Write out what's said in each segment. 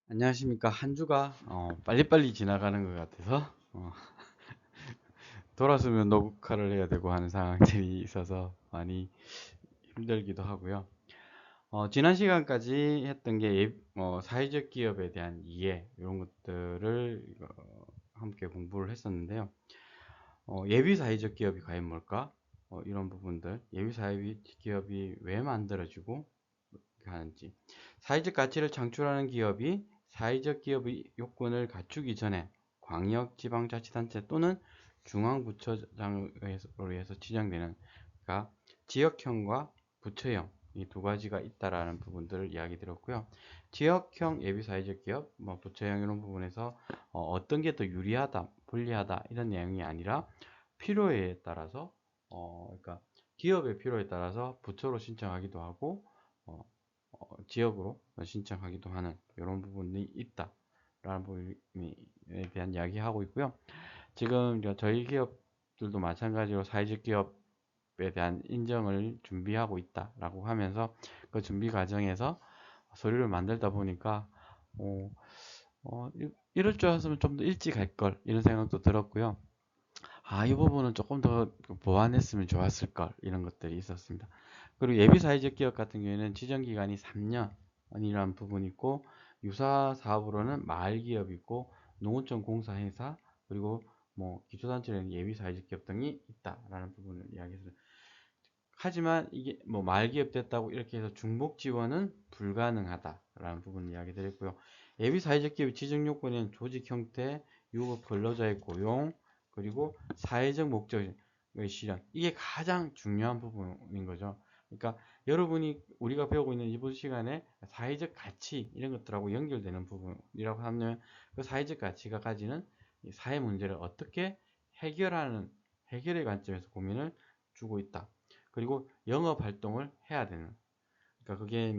안녕하십니까. 한 주가 빨리빨리 지나가는 것 같아서 돌아서면 녹화를 해야 되고 하는 상황들이 있어서 많이 힘들기도 하고요. 지난 시간까지 했던 게 사회적 기업에 대한 이해 이런 것들을 함께 공부를 했었는데요. 예비 사회적 기업이 과연 뭘까? 이런 부분들, 예비 사회적 기업이 왜 만들어지고 하는지, 사회적 가치를 창출하는 기업이 사회적 기업의 요건을 갖추기 전에 광역, 지방자치단체 또는 중앙부처장으로 해서 지정되는, 그러니까 지역형과 부처형 이 두 가지가 있다라는 부분들을 이야기 드렸고요. 지역형 예비사회적 기업, 부처형 이런 부분에서 어떤 게 더 유리하다, 불리하다 이런 내용이 아니라 필요에 따라서 그러니까 기업의 필요에 따라서 부처로 신청하기도 하고 어, 지역으로 신청하기도 하는 이런 부분이 있다라는 부분에 대한 이야기하고 있고요. 지금 저희 기업들도 마찬가지로 사회적 기업에 대한 인정을 준비하고 있다라고 하면서 그 준비 과정에서 서류를 만들다 보니까 어, 이럴 줄 알았으면 좀 더 일찍 할 걸 이런 생각도 들었고요. 이 부분은 조금 더 보완했으면 좋았을 걸 이런 것들이 있었습니다. 그리고 예비 사회적 기업 같은 경우에는 지정 기간이 3년이라는 부분이 있고, 유사 사업으로는 마을 기업이 있고 농어촌 공사회사 그리고 기초단체는 예비 사회적 기업 등이 있다라는 부분을 이야기했어요. 하지만 이게 마을 기업 됐다고 이렇게 해서 중복 지원은 불가능하다라는 부분을 이야기 드렸고요. 예비 사회적 기업의 지정 요건은 조직 형태, 유급 근로자의 고용, 그리고 사회적 목적의 실현. 이게 가장 중요한 부분인 거죠. 그러니까 여러분이 우리가 배우고 있는 이번 시간에 사회적 가치 이런 것들하고 연결되는 부분이라고 하면, 그 사회적 가치가 가지는 사회 문제를 어떻게 해결의 관점에서 고민을 주고 있다. 그리고 영업 활동을 해야 되는. 그러니까 그게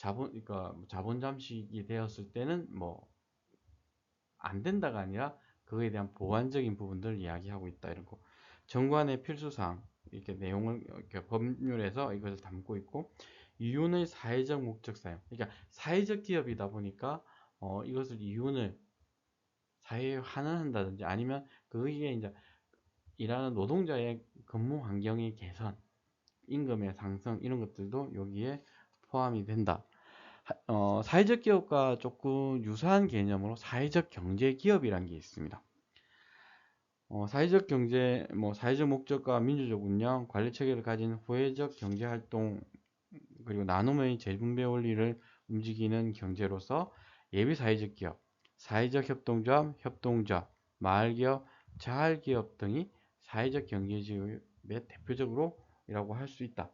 그러니까 자본 잠식이 되었을 때는 안 된다가 아니라 그거에 대한 보완적인 부분들을 이야기하고 있다 이런 거. 정관의 필수사항 이렇게 내용을 이렇게 법률에서 이것을 담고 있고, 이윤의 사회적 목적 사용. 그러니까 사회적 기업이다 보니까 이것을 이윤을 사회에 환원한다든지 아니면 그게 이제 일하는 노동자의 근무 환경의 개선, 임금의 상승 이런 것들도 여기에 포함이 된다. 사회적 기업과 조금 유사한 개념으로 사회적 경제 기업이라는 게 있습니다. 사회적 경제, 사회적 목적과 민주적 운영, 관리 체계를 가진 후회적 경제 활동, 그리고 나눔의 재분배 원리를 움직이는 경제로서 예비 사회적 기업, 사회적 협동조합, 마을기업, 자활기업 등이 사회적 경제지의 대표적으로라고 할 수 있다.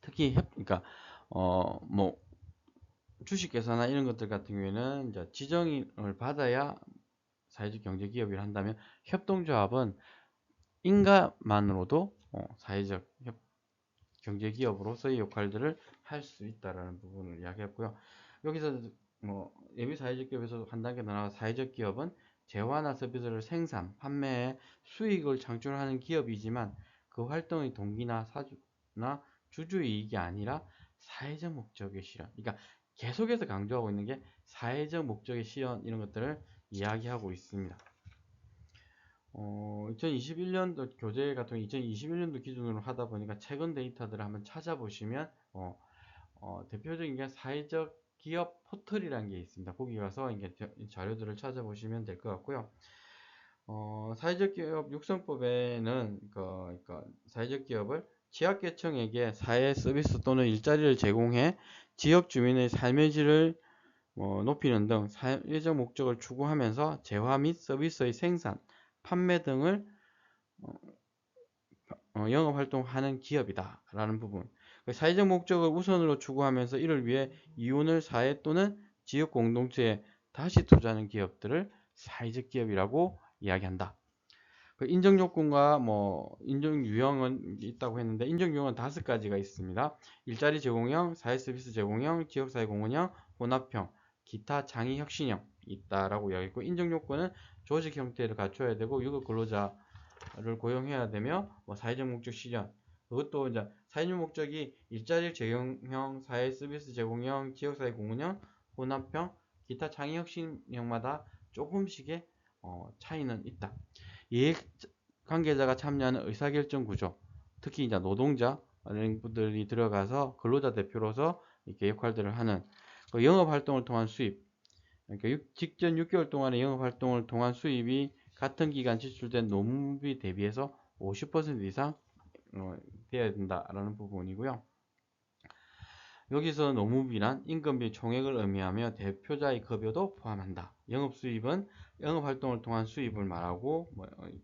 특히 그러니까 주식회사나 이런 것들 같은 경우에는 이제 지정을 받아야 사회적 경제 기업이라 한다면, 협동조합은 인가만으로도 사회적 경제 기업으로서의 역할들을 할 수 있다라는 부분을 이야기했고요. 여기서 예비 사회적 기업에서 한 단계 더 나아가 사회적 기업은 재화나 서비스를 생산, 판매해 수익을 창출하는 기업이지만 그 활동의 동기나 사주나 주주 이익이 아니라 사회적 목적의 실현. 그러니까 계속해서 강조하고 있는 게 사회적 목적의 실현 이런 것들을 이야기하고 있습니다. 2021년도 교재 같은 경우 2021년도 기준으로 하다 보니까 최근 데이터들을 한번 찾아보시면 대표적인 게 사회적 기업 포털이라는 게 있습니다. 거기 가서 이게 자료들을 찾아보시면 될 것 같고요. 사회적 기업 육성법에는 그러니까 사회적 기업을 취약계층에게 사회 서비스 또는 일자리를 제공해 지역 주민의 삶의 질을 높이는 등 사회적 목적을 추구하면서 재화 및 서비스의 생산, 판매 등을 영업 활동하는 기업이다 라는 부분. 사회적 목적을 우선으로 추구하면서 이를 위해 이윤을 사회 또는 지역 공동체에 다시 투자하는 기업들을 사회적 기업이라고 이야기한다. 인정 요건과 인정 유형은 있다고 했는데, 인정 유형은 5가지가 있습니다. 일자리 제공형, 사회 서비스 제공형, 지역사회 공헌형, 혼합형, 기타 창의 혁신형 있다라고 이야기했고, 인정 요건은 조직 형태를 갖춰야 되고 유급 근로자를 고용해야 되며 사회적 목적 실현. 그것도 이제 사회적 목적이 일자리 제공형, 사회 서비스 제공형, 지역사회 공헌형, 혼합형, 기타 창의혁신형마다 조금씩의 차이는 있다. 이해 관계자가 참여하는 의사결정 구조, 특히 이제 노동자 이런 분들이 들어가서 근로자 대표로서 이렇게 역할들을 하는 그 영업 활동을 통한 수입, 그러니까 직전 6개월 동안의 영업 활동을 통한 수입이 같은 기간 지출된 노무비 대비해서 50% 이상 되어야 된다라는 부분이고요. 여기서 노무비란 임금비 총액을 의미하며 대표자의 급여도 포함한다. 영업수입은 영업활동을 통한 수입을 말하고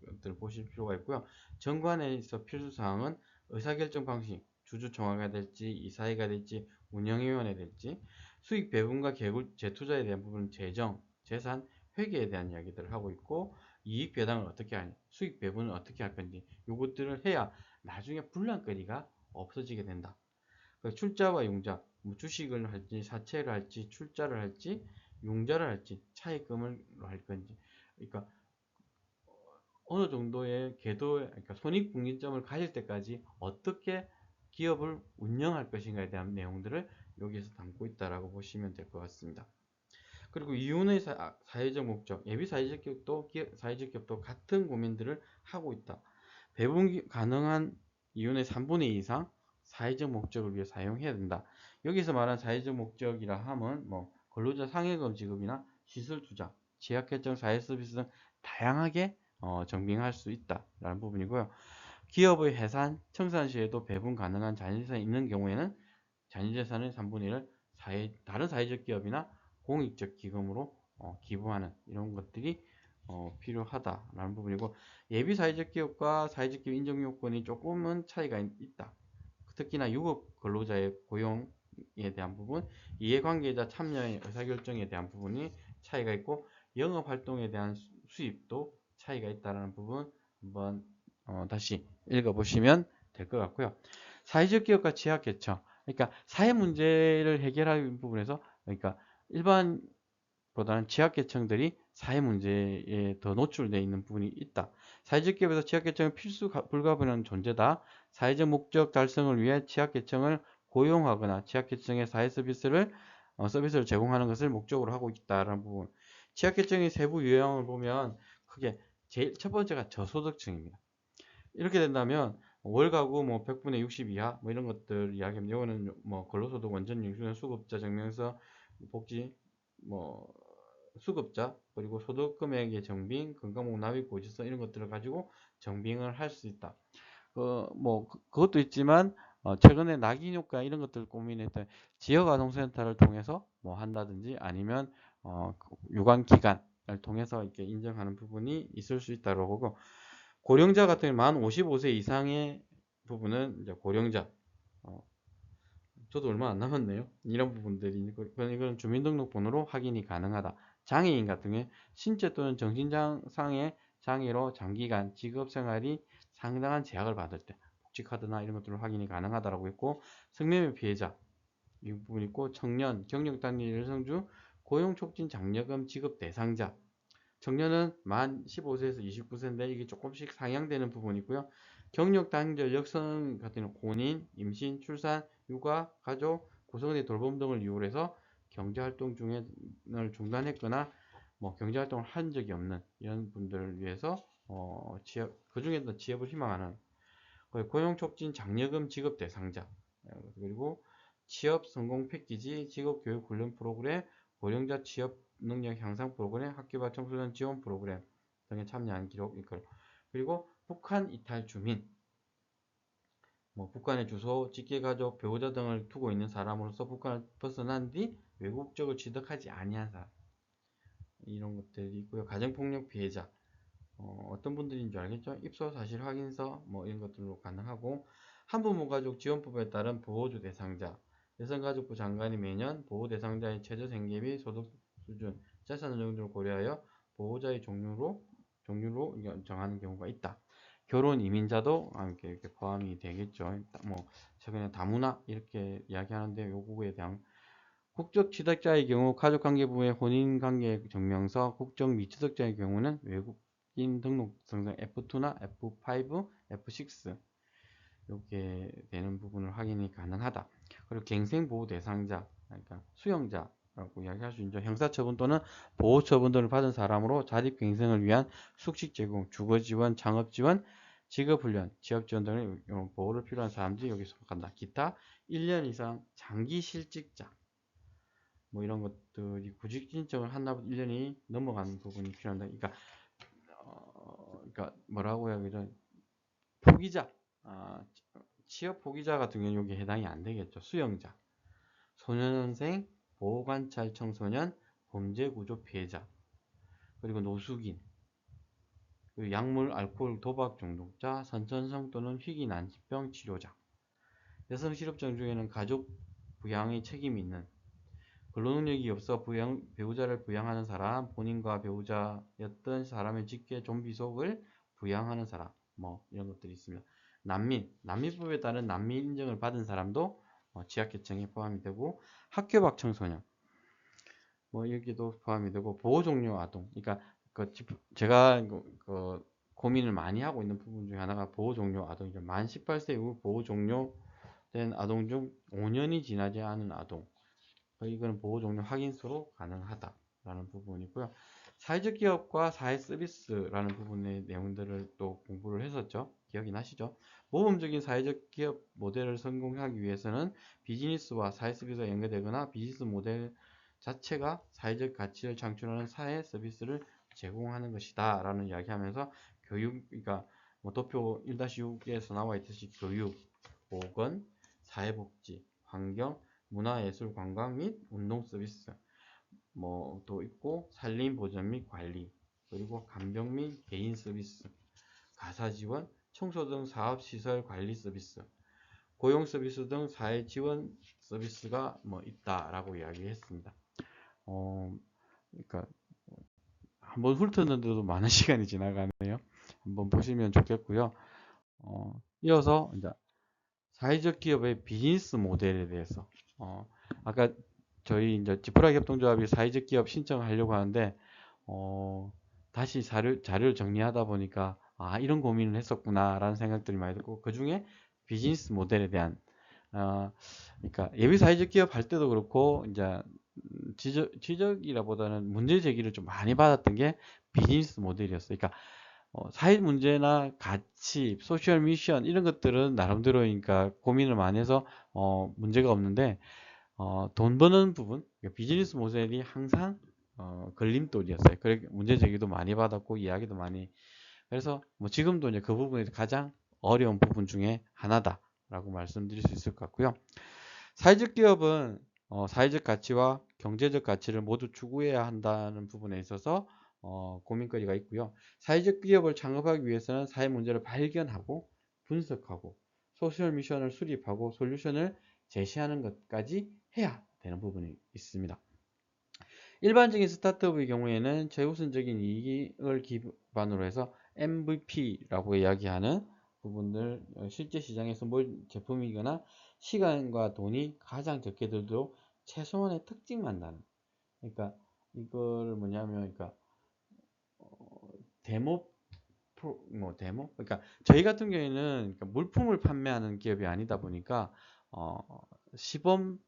이것들 보실 필요가 있고요. 정관에서 필수사항은 의사결정 방식, 주주총회가 될지 이사회가 될지 운영위원회 될지 수익 배분과 재투자에 대한 부분은 재정, 재산, 회계에 대한 이야기들을 하고 있고 이익 배당을 어떻게 하냐, 수익 배분을 어떻게 할 건지 이것들을 해야 나중에 분란거리가 없어지게 된다. 출자와 융자, 뭐 주식을 할지 사채를 할지 출자를 할지 융자를 할지 차입금을 할 건지, 그러니까 어느 정도의 궤도, 그러니까 손익분기점을 가질 때까지 어떻게 기업을 운영할 것인가에 대한 내용들을 여기서 담고 있다라고 보시면 될 것 같습니다. 그리고 이윤의 사회적 목적, 예비 사회적 기업도 같은 고민들을 하고 있다. 배분 가능한 이윤의 3분의 2 이상 사회적 목적을 위해 사용해야 된다. 여기서 말한 사회적 목적이라 함은 뭐 근로자 상해금 지급이나 시설 투자, 지역결정 사회 서비스 등 다양하게 정빙할 수 있다라는 부분이고요. 기업의 해산, 청산 시에도 배분 가능한 자연재산이 있는 경우에는 자연재산의 3분의 1을 다른 사회적 기업이나 공익적 기금으로 기부하는 이런 것들이 필요하다라는 부분이고, 예비 사회적 기업과 사회적 기업 인정 요건이 조금은 차이가 있다. 특히나 유급 근로자의 고용에 대한 부분, 이해관계자 참여의 의사결정에 대한 부분이 차이가 있고, 영업활동에 대한 수입도 차이가 있다는 부분 한번 다시 읽어보시면 될 것 같고요. 사회적 기업과 취약계층, 그러니까 사회 문제를 해결하는 부분에서, 그러니까 일반보다는 취약계층들이 사회 문제에 더 노출되어 있는 부분이 있다. 사회적 기업에서 취약계층은 필수 불가분한 존재다. 사회적 목적 달성을 위해 취약계층을 고용하거나 취약계층의 사회 서비스를 제공하는 것을 목적으로 하고 있다라는 부분. 취약계층의 세부 유형을 보면 크게 제일 첫 번째가 저소득층입니다. 이렇게 된다면 월가구 뭐 100분의 60 이하 뭐 이런 것들 이야기하면, 이거는 뭐 근로소득 원전 융수는 수급자 증명서, 복지 뭐 수급자, 그리고 소득 금액의 정빙, 건강보험 납입 고지서 이런 것들을 가지고 정빙을 할 수 있다. 그것도 있지만 최근에 낙인 효과 이런 것들을 고민했던 지역아동센터를 통해서 뭐 한다든지 아니면 유관 기관을 통해서 이렇게 인정하는 부분이 있을 수 있다고 보고, 고령자 같은 경우 만 55세 이상의 부분은 이제 고령자, 저도 얼마 안 남았네요. 이런 부분들이 이건 주민등록번호로 확인이 가능하다. 장애인 같은 경우에 신체 또는 정신상의 장애로 장기간 직업생활이 상당한 제약을 받을 때 복지카드나 이런 것들로 확인이 가능하다라고 했고, 성매매 피해자 이 부분 있고, 청년, 경력단위 여성주, 고용촉진 장려금 지급 대상자, 청년은 만 15세에서 29세인데 이게 조금씩 상향되는 부분이고요. 경력 단절 여성 같은 경우 혼인, 임신, 출산, 육아, 가족, 구성원의 돌봄 등을 이유로 해서 경제활동 중을 중단했거나 뭐 경제활동을 한 적이 없는 이런 분들을 위해서 그 중에도 취업을 희망하는 고용촉진 장려금 지급 대상자, 그리고 취업 성공 패키지, 직업교육 훈련 프로그램, 고령자 취업 능력 향상 프로그램, 학교발 청소년 지원 프로그램 등에 참여한 기록 있고, 그리고 북한 이탈 주민, 뭐 북한의 주소, 직계가족, 배우자 등을 두고 있는 사람으로서 북한을 벗어난 뒤 외국적을 취득하지 아니한 사람, 이런 것들이 있고요. 가정폭력 피해자, 어떤 분들인 줄 알겠죠? 입소 사실 확인서 뭐 이런 것들로 가능하고, 한부모 가족 지원법에 따른 보호주 대상자, 여성가족부 장관이 매년 보호 대상자의 최저 생계비, 소득 수준, 재산 정도를 고려하여 보호자의 종류로 정하는 경우가 있다. 결혼 이민자도 이렇게 포함이 되겠죠. 뭐 최근에 다문화 이렇게 이야기하는데 요거에 대한 국적 취득자의 경우 가족관계부의 혼인관계 증명서, 국적 미취득자의 경우는 외국인 등록증상 F2나 F5, F6 이렇게 되는 부분을 확인이 가능하다. 그리고 갱생보호 대상자, 그러니까 수용자, 라고 이야기할 수 있죠. 형사처분 또는 보호처분 등을 받은 사람으로 자립갱생을 위한 숙식 제공, 주거지원, 창업지원, 직업훈련, 지역지원 등의 보호를 필요한 사람들이 여기 속한다. 기타 1년 이상 장기 실직자 뭐 이런 것들이 구직 신청을 한다고 1년이 넘어가는 부분이 필요한다. 그러니까 뭐라고 해야 되죠? 포기자, 취업 포기자 같은 경우는 여기 해당이 안 되겠죠. 수용자, 소년생, 보호관찰 청소년, 범죄구조 피해자, 그리고 노숙인, 그리고 약물, 알코올, 도박 중독자, 선천성 또는 희귀 난치병 치료자, 여성 실업자 중에는 가족 부양의 책임이 있는, 근로능력이 없어 배우자를 부양하는 사람, 본인과 배우자였던 사람의 직계 좀비속을 부양하는 사람, 뭐 이런 것들이 있습니다. 난민법에 따른 난민 인정을 받은 사람도 취약계층에 포함이 되고, 학교 밖 청소년, 뭐 여기도 포함이 되고, 보호 종료 아동. 그러니까 제가 고민을 많이 하고 있는 부분 중에 하나가 보호 종료 아동이죠. 만 18세 이후 보호 종료된 아동 중 5년이 지나지 않은 아동. 이거는 보호 종료 확인서로 가능하다라는 부분이고요. 사회적 기업과 사회 서비스라는 부분의 내용들을 또 공부를 했었죠. 기억이 나시죠? 모범적인 사회적 기업 모델을 성공하기 위해서는 비즈니스와 사회 서비스가 연계되거나 비즈니스 모델 자체가 사회적 가치를 창출하는 사회 서비스를 제공하는 것이다 라는 이야기하면서 교육, 그러니까 뭐 도표 1-6에서 나와 있듯이 교육, 보건, 사회복지, 환경, 문화예술 관광 및 운동 서비스 뭐 또 있고, 산림 보전 및 관리, 그리고 간병 및 개인 서비스, 가사 지원, 청소 등 사업 시설 관리 서비스, 고용 서비스 등 사회 지원 서비스가 뭐 있다라고 이야기했습니다. 그러니까 한번 훑었는데도 많은 시간이 지나가네요. 한번 보시면 좋겠고요. 이어서 이제 사회적 기업의 비즈니스 모델에 대해서 아까 저희 이제 지프라 협동조합이 사회적 기업 신청하려고 하는데 다시 자료를 정리하다 보니까 이런 고민을 했었구나라는 생각들이 많이 들고, 그 중에 비즈니스 모델에 대한 그러니까 예비 사회적 기업 할 때도 그렇고 이제 지적이라보다는 문제 제기를 좀 많이 받았던 게 비즈니스 모델이었어요. 그러니까 사회 문제나 가치, 소셜 미션 이런 것들은 나름대로 그러니까 고민을 많이 해서 문제가 없는데 돈 버는 부분, 그러니까 비즈니스 모델이 항상 걸림돌이었어요. 그래 문제 제기도 많이 받았고 이야기도 많이. 그래서 뭐 지금도 이제 그 부분이 가장 어려운 부분 중에 하나다라고 말씀드릴 수 있을 것 같고요. 사회적 기업은 사회적 가치와 경제적 가치를 모두 추구해야 한다는 부분에 있어서 고민거리가 있고요. 사회적 기업을 창업하기 위해서는 사회 문제를 발견하고 분석하고 소셜 미션을 수립하고 솔루션을 제시하는 것까지 해야 되는 부분이 있습니다. 일반적인 스타트업의 경우에는 최우선적인 이익을 기반으로 해서 MVP라고 이야기하는 부분들, 실제 시장에서 제품이거나 시간과 돈이 가장 적게 들도록 최소한의 특징만 나는. 그러니까 이걸 뭐냐면, 그러니까 데모 그러니까 저희 같은 경우에는 그러니까 물품을 판매하는 기업이 아니다 보니까 시범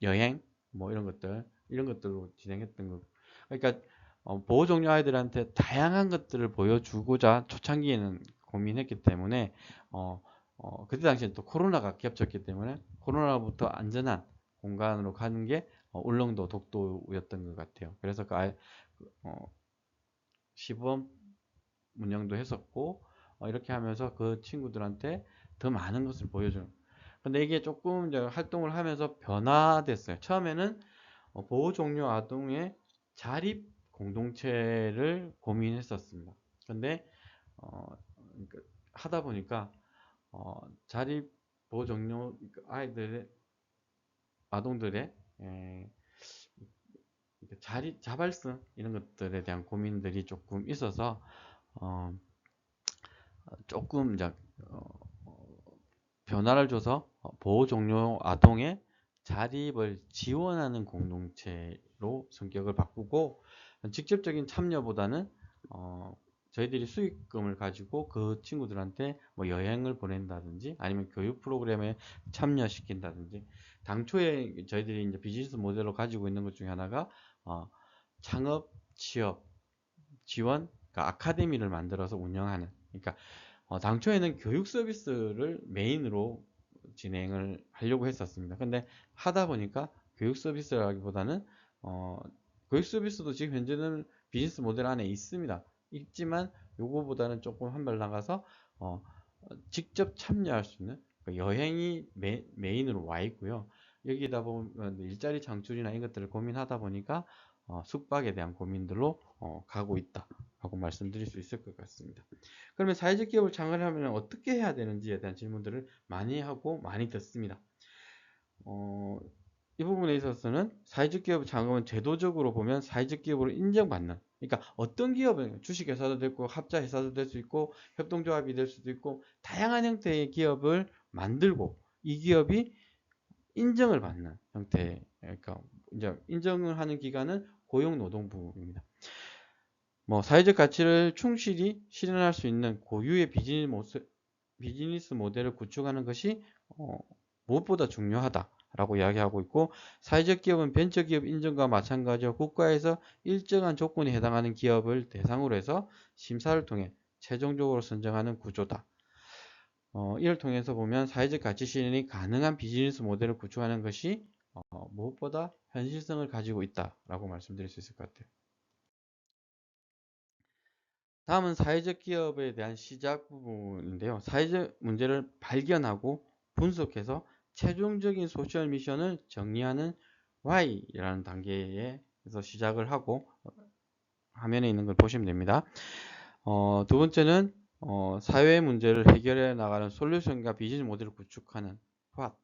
여행 뭐 이런 것들로 진행했던 거. 그러니까 보호 종료 아이들한테 다양한 것들을 보여주고자 초창기에는 고민했기 때문에 그때 당시에 또 코로나가 겹쳤기 때문에 코로나부터 안전한 공간으로 가는 게 울릉도 독도였던 것 같아요. 그래서 시범 운영도 했었고 이렇게 하면서 그 친구들한테 더 많은 것을 보여주는. 근데 이게 조금 이제 활동을 하면서 변화됐어요. 처음에는 보호 종료 아동의 자립 공동체를 고민했었습니다. 근데 그러니까 하다 보니까 자립 보호 종료 아이들의 아동들의 자발성 이런 것들에 대한 고민들이 조금 있어서 조금 이제 변화를 줘서 보호 종료 아동의 자립을 지원하는 공동체로 성격을 바꾸고, 직접적인 참여보다는 저희들이 수익금을 가지고 그 친구들한테 뭐 여행을 보낸다든지 아니면 교육 프로그램에 참여시킨다든지 당초에 저희들이 이제 비즈니스 모델로 가지고 있는 것 중에 하나가 창업, 취업, 지원, 그러니까 아카데미를 만들어서 운영하는. 그러니까 당초에는 교육 서비스를 메인으로 진행을 하려고 했었습니다. 근데 하다 보니까 교육 서비스라기보다는 교육 서비스도 지금 현재는 비즈니스 모델 안에 있습니다. 있지만 요거보다는 조금 한 발 나가서 직접 참여할 수 있는 여행이 메인으로 와 있고요. 여기다 보면 일자리 창출이나 이런 것들을 고민하다 보니까 숙박에 대한 고민들로 가고 있다라고 말씀드릴 수 있을 것 같습니다. 그러면 사회적 기업을 창설하려면 어떻게 해야 되는지에 대한 질문들을 많이 하고 많이 듣습니다. 이 부분에 있어서는 사회적 기업 창업은 제도적으로 보면 사회적 기업으로 인정받는, 그러니까 어떤 기업은 주식회사도 되고 합자회사도 될 수 있고 협동조합이 될 수도 있고 다양한 형태의 기업을 만들고 이 기업이 인정을 받는 형태, 그러니까 이제 인정을 하는 기관은 고용노동부입니다. 사회적 가치를 충실히 실현할 수 있는 고유의 비즈니스 모델을 구축하는 것이 무엇보다 중요하다라고 이야기하고 있고, 사회적 기업은 벤처기업 인정과 마찬가지로 국가에서 일정한 조건에 해당하는 기업을 대상으로 해서 심사를 통해 최종적으로 선정하는 구조다. 이를 통해서 보면 사회적 가치 실현이 가능한 비즈니스 모델을 구축하는 것이 무엇보다 현실성을 가지고 있다라고 말씀드릴 수 있을 것 같아요. 다음은 사회적 기업에 대한 시작 부분인데요. 사회적 문제를 발견하고 분석해서 최종적인 소셜 미션을 정리하는 Y라는 단계에서 시작을 하고 화면에 있는 걸 보시면 됩니다. 두 번째는 사회 문제를 해결해 나가는 솔루션과 비즈니스 모델을 구축하는 What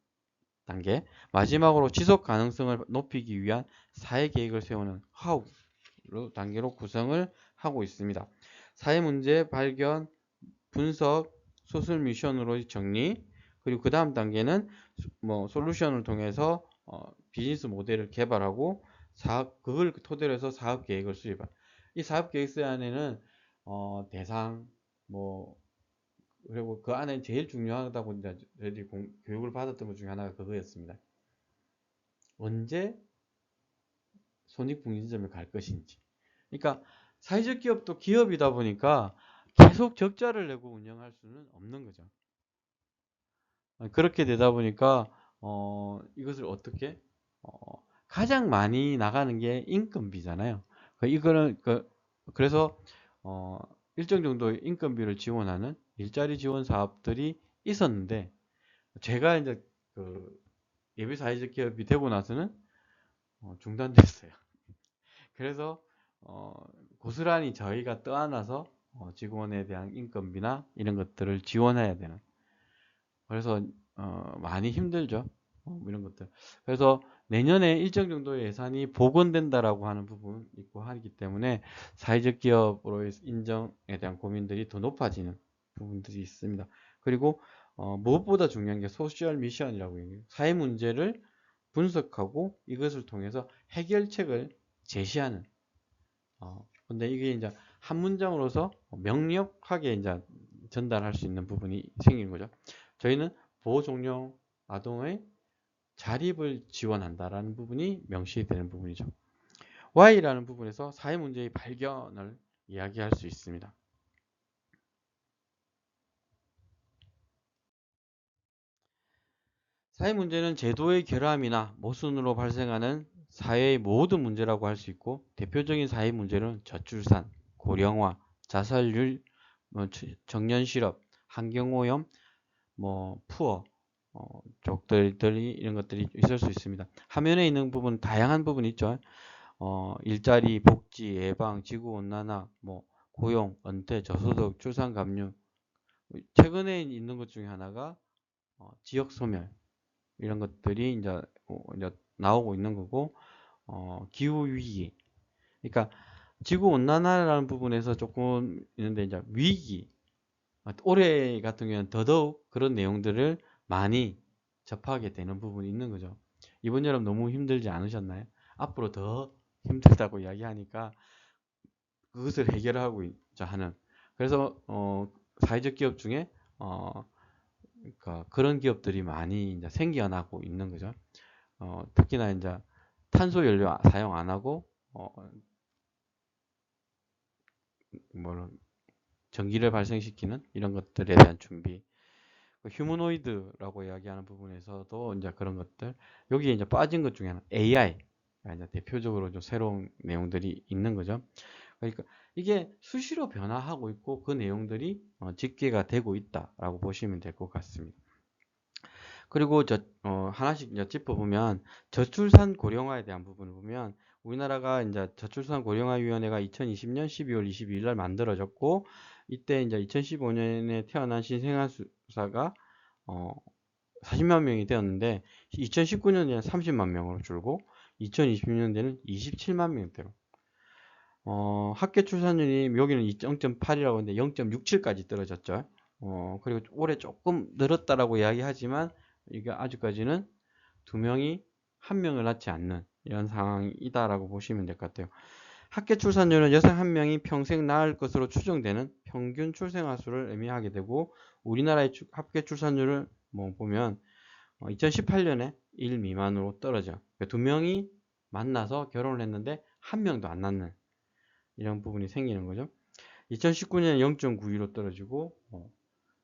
단계. 마지막으로 지속 가능성을 높이기 위한 사회 계획을 세우는 How 단계로 구성을 하고 있습니다. 사회 문제 발견, 분석, 소셜 미션으로 정리, 그리고 그 다음 단계는 솔루션을 통해서 비즈니스 모델을 개발하고 그걸 토대로 해서 사업 계획을 수립한. 이 사업 계획서 안에는 대상, 그리고 그 안에 제일 중요하다고 이제 저희들이 교육을 받았던 것 중에 하나가 그거였습니다. 언제 손익분기점을 갈 것인지. 그러니까 사회적 기업도 기업이다 보니까 계속 적자를 내고 운영할 수는 없는 거죠. 그렇게 되다 보니까 이것을 어떻게 가장 많이 나가는 게 인건비잖아요. 이거는 그래서 일정 정도의 인건비를 지원하는 일자리 지원 사업들이 있었는데, 제가 이제 예비 사회적 기업이 되고 나서는 중단됐어요. 그래서 고스란히 저희가 떠안아서 직원에 대한 인건비나 이런 것들을 지원해야 되는, 그래서 많이 힘들죠. 이런 것들. 그래서 내년에 일정 정도의 예산이 복원된다라고 하는 부분이 있고 하기 때문에 사회적 기업으로 인정에 대한 고민들이 더 높아지는 부분들이 있습니다. 그리고 무엇보다 중요한 게 소셜 미션이라고 얘기해요. 사회 문제를 분석하고 이것을 통해서 해결책을 제시하는. 근데 이게 이제 한 문장으로서 명료하게 이제 전달할 수 있는 부분이 생긴 거죠. 저희는 보호 종료 아동의 자립을 지원한다라는 부분이 명시되는 부분이죠. Y라는 부분에서 사회 문제의 발견을 이야기할 수 있습니다. 사회 문제는 제도의 결함이나 모순으로 발생하는 사회의 모든 문제라고 할 수 있고, 대표적인 사회 문제는 저출산, 고령화, 자살률, 청년 실업, 환경오염, 푸어, 족들이 이런 것들이 있을 수 있습니다. 화면에 있는 부분 다양한 부분이 있죠. 일자리, 복지, 예방, 지구온난화, 고용, 은퇴, 저소득, 출산 감류. 최근에 있는 것 중에 하나가 지역 소멸, 이런 것들이 이제 나오고 있는 거고, 기후 위기. 그러니까 지구 온난화라는 부분에서 조금 있는데, 이제 위기. 올해 같은 경우는 더더욱 그런 내용들을 많이 접하게 되는 부분이 있는 거죠. 이번 여름 너무 힘들지 않으셨나요? 앞으로 더 힘들다고 이야기하니까 그것을 해결하고 있자 하는. 그래서 사회적 기업 중에 그러니까 그런 기업들이 많이 이제 생겨나고 있는 거죠. 특히나 이제 탄소 연료 사용 안 하고 뭐 전기를 발생시키는 이런 것들에 대한 준비. 휴머노이드라고 이야기하는 부분에서도 이제 그런 것들, 여기에 이제 빠진 것 중에 하나 AI, 이제 대표적으로 좀 새로운 내용들이 있는 거죠. 그러니까 이게 수시로 변화하고 있고 그 내용들이 집계가 되고 있다라고 보시면 될 것 같습니다. 그리고 하나씩 이제 짚어보면 저출산 고령화에 대한 부분을 보면 우리나라가 이제 저출산 고령화위원회가 2020년 12월 22일 날 만들어졌고 이때 이제 2015년에 태어난 신생아수가 40만 명이 되었는데 2019년에는 30만 명으로 줄고 2020년에는 27만 명대로 합계 출산율이 여기는 0.8이라고 하는데 0.67까지 떨어졌죠. 그리고 올해 조금 늘었다라고 이야기하지만 이게 아직까지는 두 명이 한 명을 낳지 않는 이런 상황이다라고 보시면 될 것 같아요. 합계 출산율은 여성 한 명이 평생 낳을 것으로 추정되는 평균 출생아 수를 의미하게 되고 우리나라의 합계 출산율을 보면 2018년에 1 미만으로 떨어져. 그러니까 두 명이 만나서 결혼을 했는데 한 명도 안 낳는 이런 부분이 생기는 거죠. 2019년에 0.92로 떨어지고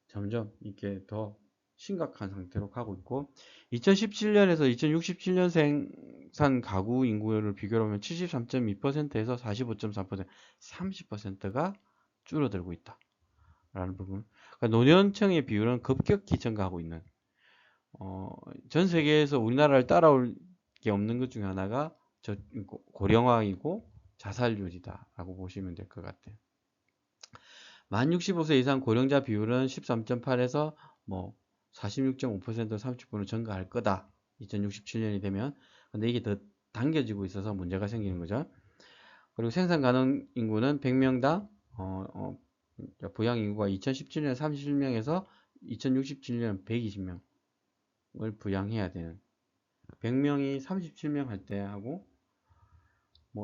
점점 이렇게 더 심각한 상태로 가고 있고 2017년에서 2067년 생산 가구 인구를 비교하면 73.2%에서 45.3% 30%가 줄어들고 있다 라는 부분. 그러니까 노년층의 비율은 급격히 증가하고 있는 전 세계에서 우리나라를 따라올 게 없는 것 중에 하나가 고령화이고 자살률이다 라고 보시면 될 것 같아요. 만 65세 이상 고령자 비율은 13.8에서 46.5% 30%는 증가할 거다. 2067년이 되면. 근데 이게 더 당겨지고 있어서 문제가 생기는 거죠. 그리고 생산 가능 인구는 100명당 부양 인구가 2017년 37명에서 2067년 120명을 부양해야 되는 100명이 37명 할 때 하고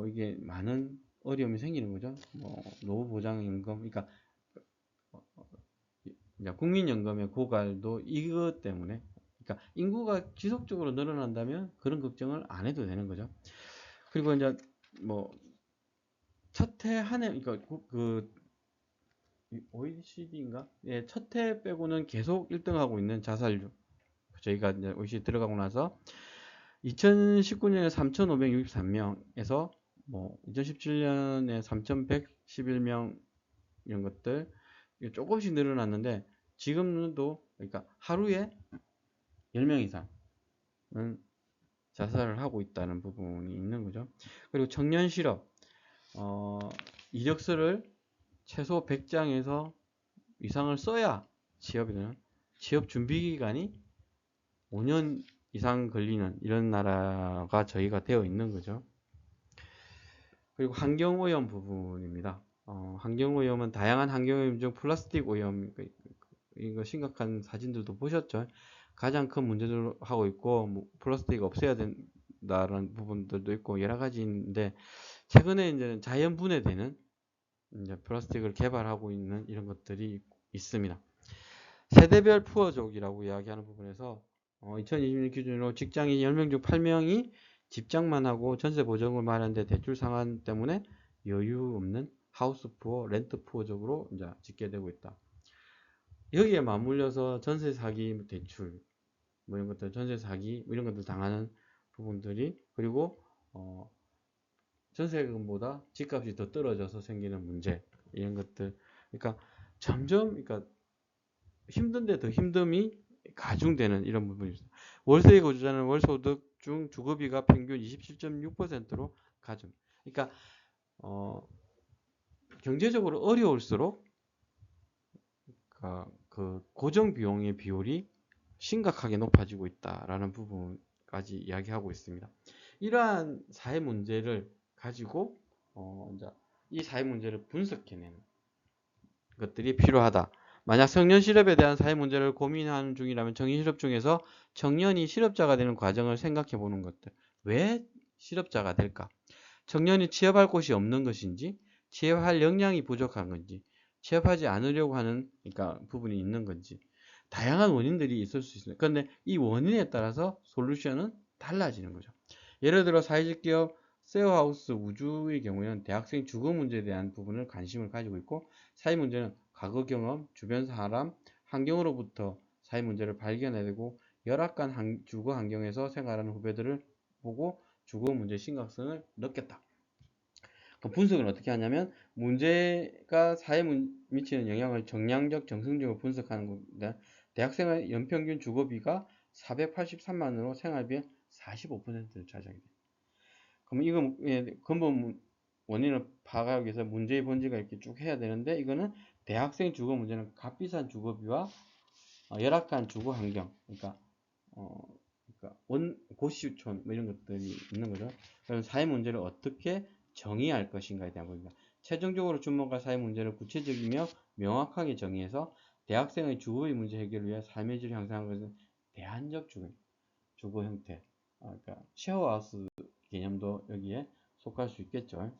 이게 많은 어려움이 생기는 거죠. 노후보장임금, 그러니까 국민연금의 고갈도 이것 때문에, 그러니까 인구가 지속적으로 늘어난다면 그런 걱정을 안 해도 되는 거죠. 그리고 이제 첫 해 한 해, 그러니까 그 OECD인가? 예, 첫 해 빼고는 계속 1등하고 있는 자살률. 저희가 이제 OECD 들어가고 나서 2019년에 3,563명에서 2017년에 3,111명 이런 것들 조금씩 늘어났는데 지금도 그러니까 하루에 10명 이상은 자살을 하고 있다는 부분이 있는 거죠. 그리고 청년 실업 이력서를 최소 100장에서 이상을 써야 취업이 되는 취업 준비 기간이 5년 이상 걸리는 이런 나라가 저희가 되어 있는 거죠. 그리고 환경오염 부분입니다. 환경오염은 다양한 환경오염 중 플라스틱 오염, 이거 심각한 사진들도 보셨죠? 가장 큰 문제를 하고 있고, 플라스틱 없애야 된다는 부분들도 있고, 여러 가지인데, 최근에 이제 자연 분해되는 이제 플라스틱을 개발하고 있는 이런 것들이 있습니다. 세대별 푸어족이라고 이야기하는 부분에서 2020년 기준으로 직장인 10명 중 8명이 집장만 하고 전세 보증을 마련된 대출 상환 때문에 여유 없는 하우스 푸어, 렌트 푸어족으로 이제 집계되고 있다. 여기에 맞물려서 전세 사기, 대출 이런 것들, 전세 사기 이런 것들 당하는 부분들이 그리고 전세금보다 집값이 더 떨어져서 생기는 문제 이런 것들. 그러니까 점점 힘든데 더 힘듦이 가중되는 이런 부분이 있습니다. 월세에 거주자는 월소득 중 주거비가 평균 27.6%로 가중. 그러니까 경제적으로 어려울수록 그 고정 비용의 비율이 심각하게 높아지고 있다라는 부분까지 이야기하고 있습니다. 이러한 사회 문제를 가지고 이제 이 사회 문제를 분석해내는 것들이 필요하다. 만약 청년 실업에 대한 사회 문제를 고민하는 중이라면 청년 실업 중에서 청년이 실업자가 되는 과정을 생각해 보는 것들. 왜 실업자가 될까? 청년이 취업할 곳이 없는 것인지, 취업할 역량이 부족한 건지, 취업하지 않으려고 하는 부분이 있는 건지, 다양한 원인들이 있을 수 있습니다. 그런데 이 원인에 따라서 솔루션은 달라지는 거죠. 예를 들어 사회적 기업 셰어하우스 우주의 경우에는 대학생 주거 문제에 대한 부분을 관심을 가지고 있고, 사회 문제는 과거 경험, 주변 사람, 환경으로부터 사회 문제를 발견해내고 열악한 주거 환경에서 생활하는 후배들을 보고 주거 문제의 심각성을 느꼈다. 그 분석은 어떻게 하냐면, 문제가 사회에 미치는 영향을 정량적, 정성적으로 분석하는 겁니다. 대학생의 연평균 주거비가 483만 원으로 생활비의 45%를 차지하게 됩니다. 그럼 이거 근본 원인을 파악하기 위해서 문제의 본질을 이렇게 쭉 해야 되는데, 이거는 대학생 주거 문제는 값비싼 주거비와 열악한 주거 환경, 그러니까 고시촌 뭐 이런 것들이 있는 거죠. 그럼 사회 문제를 어떻게 정의할 것인가에 대한 겁니다. 최종적으로 주목할 사회 문제를 구체적이며 명확하게 정의해서 대학생의 주거비 문제 해결을 위해 삶의 질을 향상하는 것은 대안적 주거 형태, 그러니까 쉐어하우스 개념도 여기에 속할 수 있겠죠.